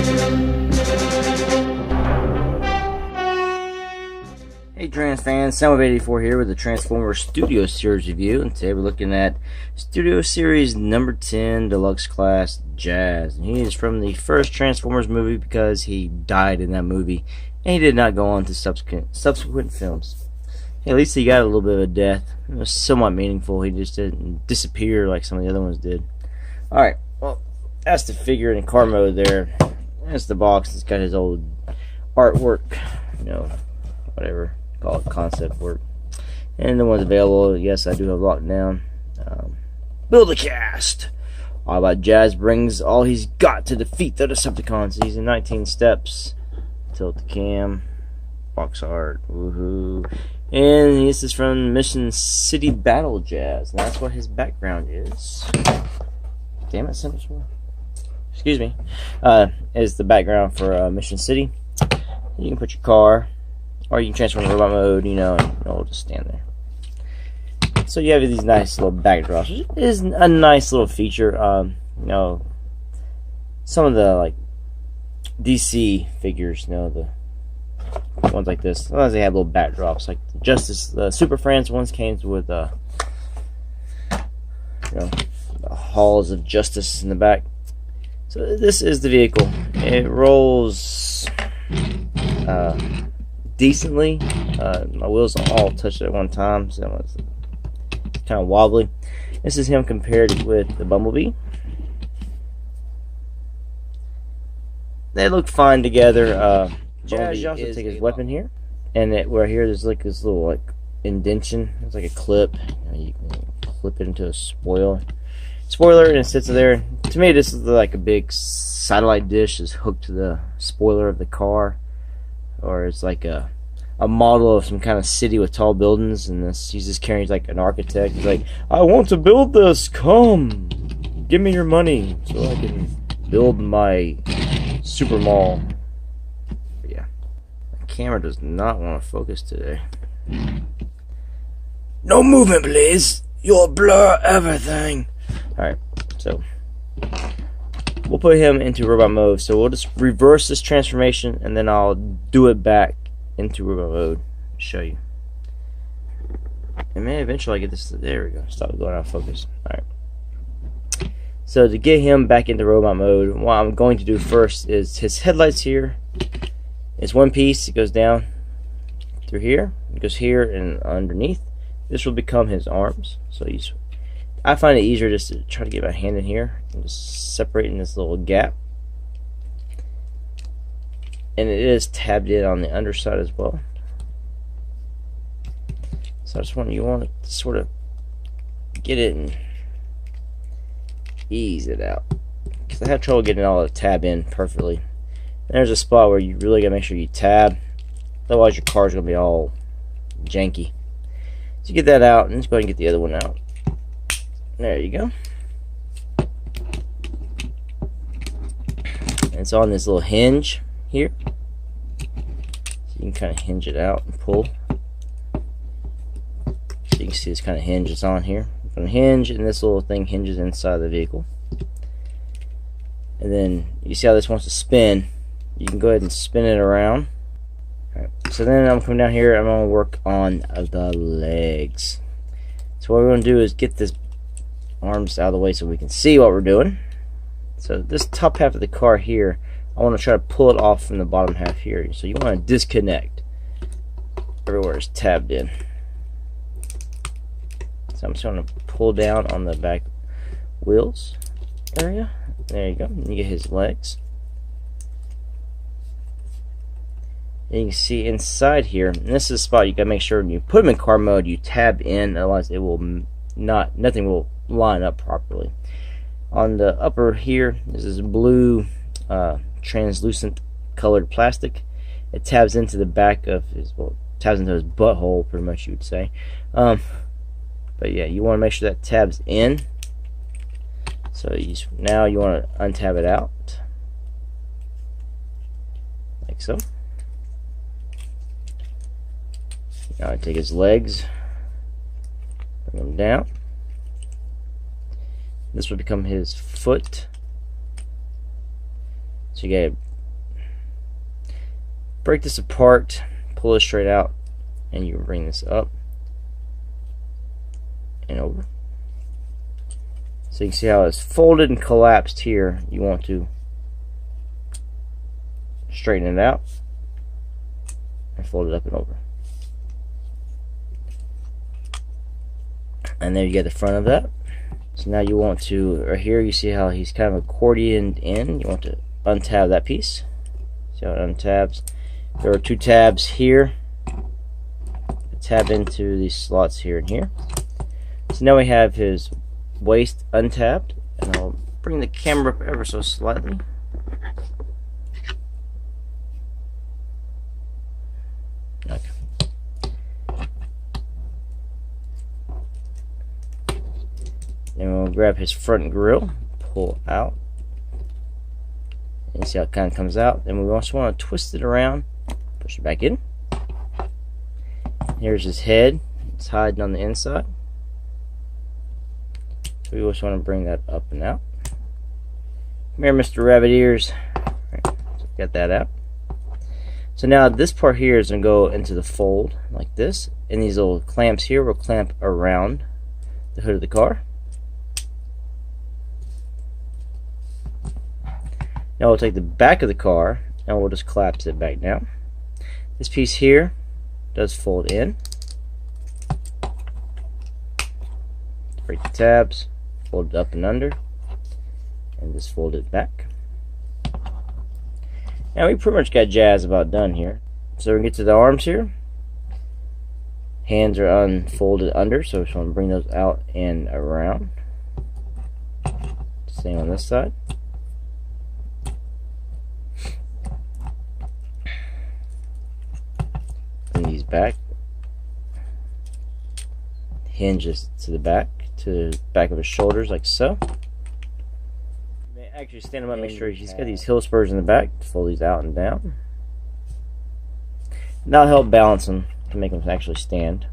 Hey Trans fans, Sound84 here with the Transformers Studio Series review, and today we're looking at Studio Series number 10 Deluxe Class Jazz. And he is from the first Transformers movie because he died in that movie, and he did not go on to subsequent films. Hey, at least he got a little bit of a death. It was somewhat meaningful. He just didn't disappear like some of the other ones did. Alright, well, that's the figure in car mode there. That's the box. It's got his old artwork, whatever. Call it concept work. And the ones available, yes, I do have locked down. Build a cast! Autobot Jazz brings all he's got to defeat the Decepticons. He's in 19 steps. Tilt the cam. Box art. Woohoo. And this is from Mission City Battle Jazz. And that's what his background is. Damn it, Simple. Excuse me. Is the background for Mission City. You can put your car, or you can transform to robot mode, and it'll just stand there. So you have these nice little backdrops. It is a nice little feature. Some of the DC figures, the ones like this, sometimes they have little backdrops. Like the Super Friends ones came with the halls of justice in the back. So this is the vehicle. It rolls decently. My wheels don't all touch at one time, so it's kind of wobbly. This is him compared with the Bumblebee. They look fine together. Jazz, you also take his weapon here, and where here there's this little indentation. It's like a clip. You can clip it into a spoiler, and it sits there. To me, this is like a big satellite dish is hooked to the spoiler of the car, or it's like a model of some kind of city with tall buildings, and he's just carrying like an architect. He's like, I want to build this. Come, give me your money so I can build my super mall. But yeah, the camera does not want to focus today. No movement, please. You'll blur everything. All right, so we'll put him into robot mode. So we'll just reverse this transformation, and then I'll do it back into robot mode. Show you. And maybe eventually I get this. There we go. Stop going out of focus. Alright. So to get him back into robot mode, what I'm going to do first is his headlights here. It's one piece. It goes down through here. It goes here and underneath. This will become his arms. So I find it easier just to try to get my hand in here and just separating this little gap. And it is tabbed in on the underside as well. So I just want to sort of get it and ease it out, because I had trouble getting all the tab in perfectly. And there's a spot where you really gotta make sure you tab, otherwise your car's gonna be all janky. So you get that out, and just go ahead and get the other one out. There you go. And it's on this little hinge here, so you can kind of hinge it out and pull. So you can see this kind of hinge is on here. From hinge, and this little thing hinges inside the vehicle. And then you see how this wants to spin. You can go ahead and spin it around. Alright, so then I'm coming down here. I'm going to work on the legs. So what we're going to do is get this arms out of the way so we can see what we're doing. So this top half of the car here, I want to try to pull it off from the bottom half here. So you want to disconnect. Everywhere is tabbed in. So I'm just going to pull down on the back wheels area. There you go. And you get his legs. And you can see inside here, and this is the spot you got to make sure when you put them in car mode, you tab in, otherwise it will nothing will line up properly. On the upper here, this is blue translucent colored plastic. It tabs into the back of his, tabs into his butthole, pretty much you would say. But yeah, you want to make sure that tabs in. So now you want to untab it out, like so. Now I take his legs, bring them down. This will become his foot. So you gotta break this apart, pull it straight out, and you bring this up and over. So you can see how it's folded and collapsed here. You want to straighten it out and fold it up and over. And there you get the front of that. So now you want to, right here you see how he's kind of accordioned in. You want to untab that piece. See how it untabs? There are two tabs here. Tab into these slots here and here. So now we have his waist untabbed, and I'll bring the camera up ever so slightly. Okay. Then we'll grab his front grille, pull out, and see how it kind of comes out. Then we also want to twist it around, push it back in. Here's his head. It's hiding on the inside. So we just want to bring that up and out. Come here, Mr. Rabbit Ears. Right, so get that out. So now this part here is going to go into the fold like this. And these little clamps here will clamp around the hood of the car. Now we'll take the back of the car and we'll just collapse it back down. This piece here does fold in. Break the tabs, fold it up and under, and just fold it back. Now we pretty much got Jazz about done here. So we can get to the arms here. Hands are unfolded under, so we just want to bring those out and around. Same on this side. Bring these back. Hinges to the back of his shoulders, like so. Actually, stand him up, make sure he's got these heel spurs in the back. Fold these out and down. And that'll help balance him to make him actually stand.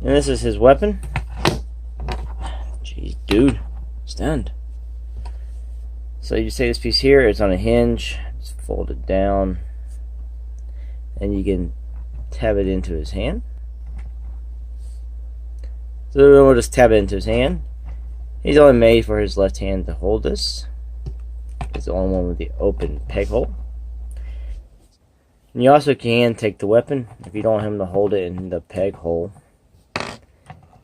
And this is his weapon. Jeez, dude, stand. So you say this piece here, it's on a hinge. It's folded down, and you can tab it into his hand. So we'll just tab it into his hand. He's only made for his left hand to hold this. He's the only one with the open peg hole. And you also can take the weapon if you don't want him to hold it in the peg hole.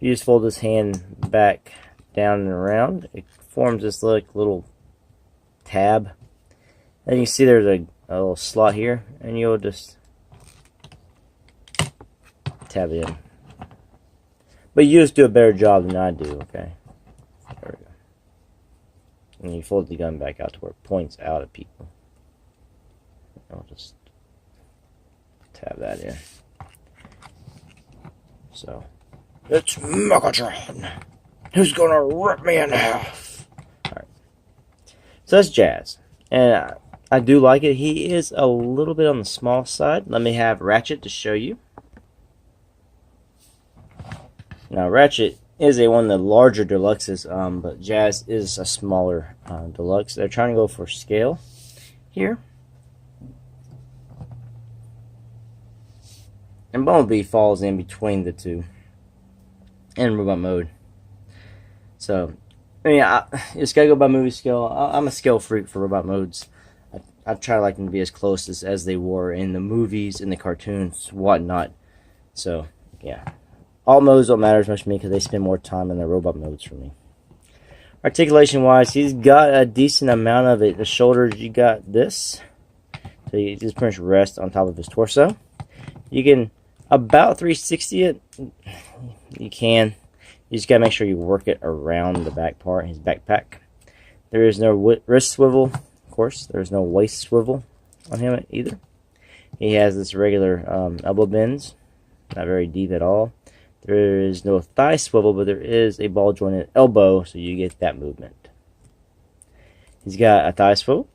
You just fold his hand back down and around. It forms this little tab. And you can see there's a little slot here, and you'll just tab it in. But you just do a better job than I do, okay? There we go. And you fold the gun back out to where it points out at people. I'll just tab that in. So, it's Megatron. Who's gonna rip me in half? Alright. So that's Jazz. And I do like it. He is a little bit on the small side. Let me have Ratchet to show you. Now, Ratchet is one of the larger deluxes, but Jazz is a smaller deluxe. They're trying to go for scale here. And Bumblebee falls in between the two in robot mode. So, I mean, you just gotta go by movie scale. I'm a scale freak for robot modes. I try to like them to be as close as they were in the movies, in the cartoons, whatnot. So, yeah. All modes don't matter as much to me because they spend more time in the robot modes for me. Articulation wise, he's got a decent amount of it. The shoulders, you got this. So you just pretty much rest on top of his torso. You can about 360 it. You can. You just got to make sure you work it around the back part, his backpack. There is no wrist swivel, of course. There's no waist swivel on him either. He has this regular elbow bends. Not very deep at all. There is no thigh swivel, but there is a ball jointed elbow, so you get that movement. He's got a thigh swivel.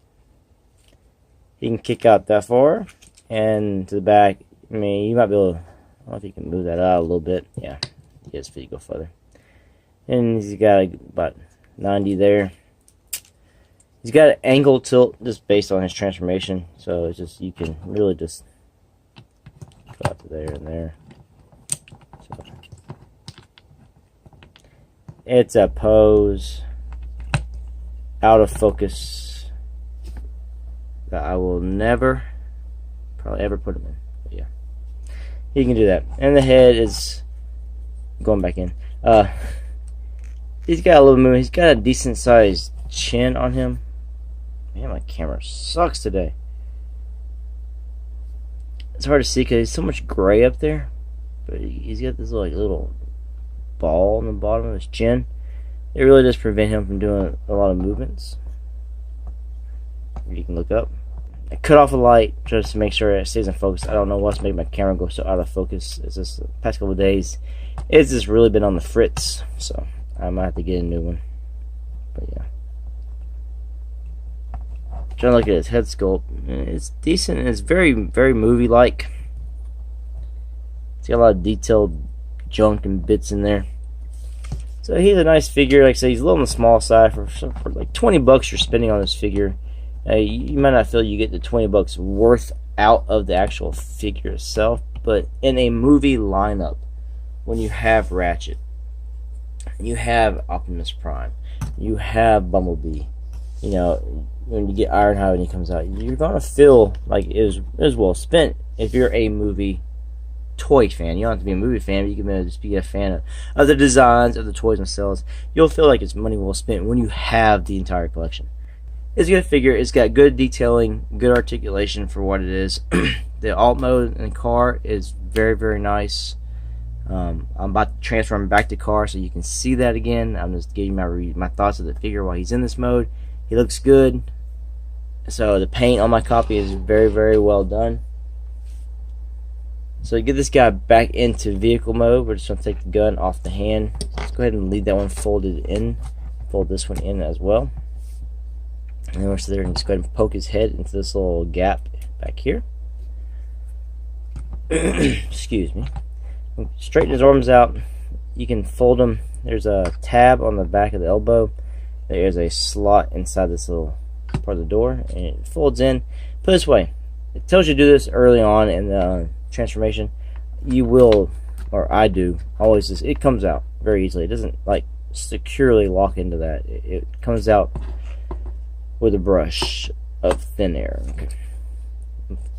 He can kick out that far and to the back. I mean, you might be able to, I don't know if you can move that out a little bit. Yeah, yes, if you go further. And he's got about 90 there. He's got an angle tilt just based on his transformation, so it's just, you can really just go out to there and there. So, it's a pose out of focus that I will never probably ever put him in. But yeah, he can do that. And the head is going back in. He's got a little movement. He's got a decent sized chin on him. Man, my camera sucks today. It's hard to see because there's so much gray up there, but he's got this little ball on the bottom of his chin. It really does prevent him from doing a lot of movements. You can look up. I cut off the light just to make sure it stays in focus. I don't know what's making my camera go so out of focus. It's just the past couple of days, it's just really been on the fritz, so I might have to get a new one. But yeah, trying to look at his head sculpt. It's decent. It's very, very movie-like. It's got a lot of detailed junk and bits in there. So he's a nice figure. Like I say, he's a little on the small side. For like $20 you're spending on this figure. You might not feel you get the $20 worth out of the actual figure itself, but in a movie lineup, when you have Ratchet, you have Optimus Prime, you have Bumblebee, you know, when you get Ironhide when he comes out, you're gonna feel like it was well spent. If you're a movie toy fan, you don't have to be a movie fan, but you can just be a fan of the designs of the toys themselves. You'll feel like it's money well spent when you have the entire collection. It's a good figure. It's got good detailing, good articulation for what it is. The alt mode in the car is very, very nice. I'm about to transfer him back to car so you can see that again. I'm just giving my thoughts of the figure while he's in this mode. He looks good. So the paint on my copy is very, very well done. So to get this guy back into vehicle mode, we're just going to take the gun off the hand. Let's go ahead and leave that one folded in. Fold this one in as well. And then we're there and just go ahead and poke his head into this little gap back here. Excuse me. Straighten his arms out. You can fold them. There's a tab on the back of the elbow. There's a slot inside this little part of the door, and it folds in. Put it this way. It tells you to do this early on in the transformation. You will, or I do, always just, it comes out very easily. It doesn't like securely lock into that. It comes out with a brush of thin air. Okay.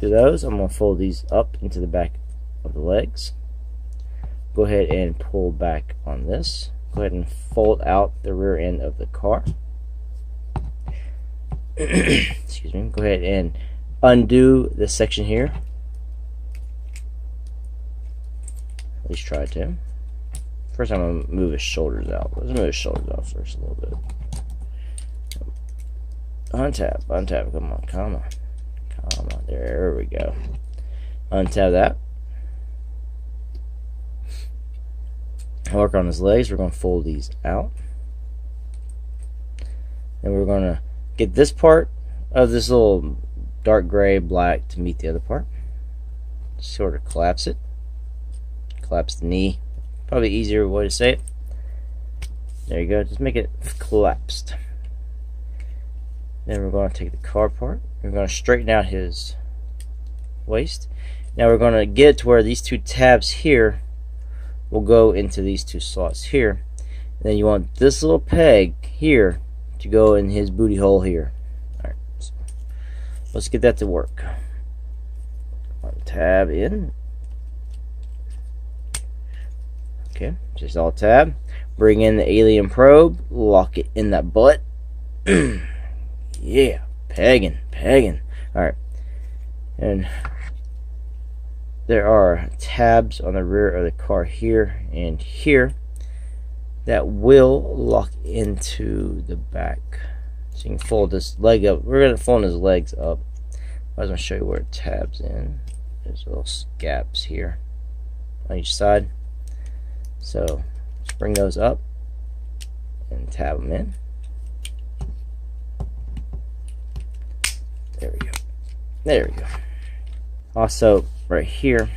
Do those. I'm going to fold these up into the back of the legs. Go ahead and pull back on this. Go ahead and fold out the rear end of the car. Excuse me. Go ahead and undo this section here. At least try to. First I'm going to move his shoulders out. Let's move his shoulders out first a little bit. Untap, untap, come on, come on. Come on, there we go. Untap that. Work on his legs. We're going to fold these out. And we're going to get this part of this little dark gray black to meet the other part. Sort of collapse it. Collapse the knee. Probably easier way to say it. There you go. Just make it collapsed. Then we're going to take the car part. We're going to straighten out his waist. Now we're going to get to where these two tabs here will go into these two slots here. And then you want this little peg here to go in his booty hole here. Alright, so let's get that to work. One tab in. Okay, just all tab. Bring in the alien probe. Lock it in that butt. Yeah, pegging. Alright. And there are tabs on the rear of the car here and here that will lock into the back. So you can fold this leg up. We're going to fold his legs up. I was going to show you where it tabs in. There's little gaps here on each side. So just bring those up and tab them in. There we go. There we go. Also, right here,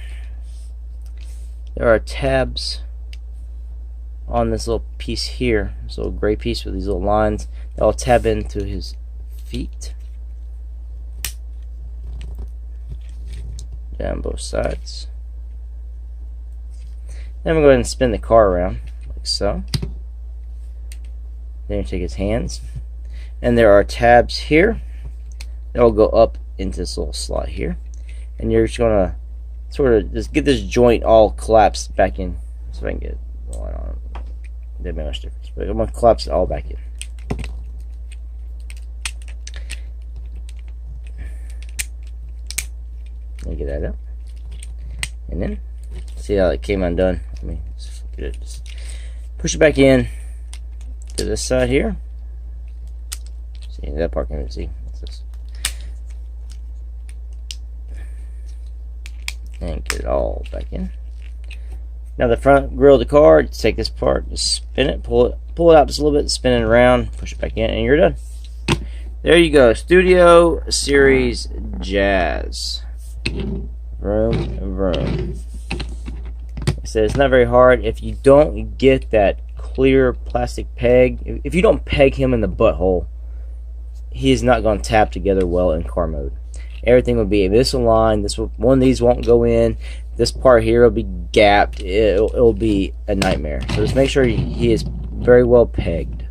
there are tabs on this little piece here, this little gray piece with these little lines that will tab into his feet. Down both sides. Then we'll go ahead and spin the car around, like so. Then you take his hands. And there are tabs here that will go up into this little slot here. And you're just going to sort of just get this joint all collapsed back in. So I can get the line on it. Didn't make much difference. But I'm going to collapse it all back in. Let me get that up. And then, see how it came undone? Let me just push it back in to this side here. See, that part can see. What's this? And get it all back in. Now the front grille of the car, just take this part, just spin it, pull it out just a little bit, spin it around, push it back in, and you're done. There you go, Studio Series Jazz. Vroom, vroom. Like I said, it's not very hard. If you don't get that clear plastic peg, if you don't peg him in the butthole, he is not going to tap together well in car mode. Everything will be misaligned. One of these won't go in. This part here will be gapped. It'll be a nightmare. So just make sure he is very well pegged.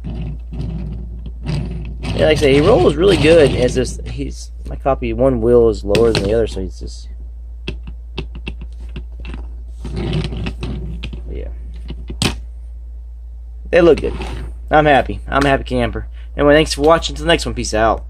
Yeah, like I say, he rolls really good. It's just my copy. One wheel is lower than the other, so he's just. Yeah, they look good. I'm happy. I'm a happy camper. Anyway, thanks for watching. Until the next one. Peace out.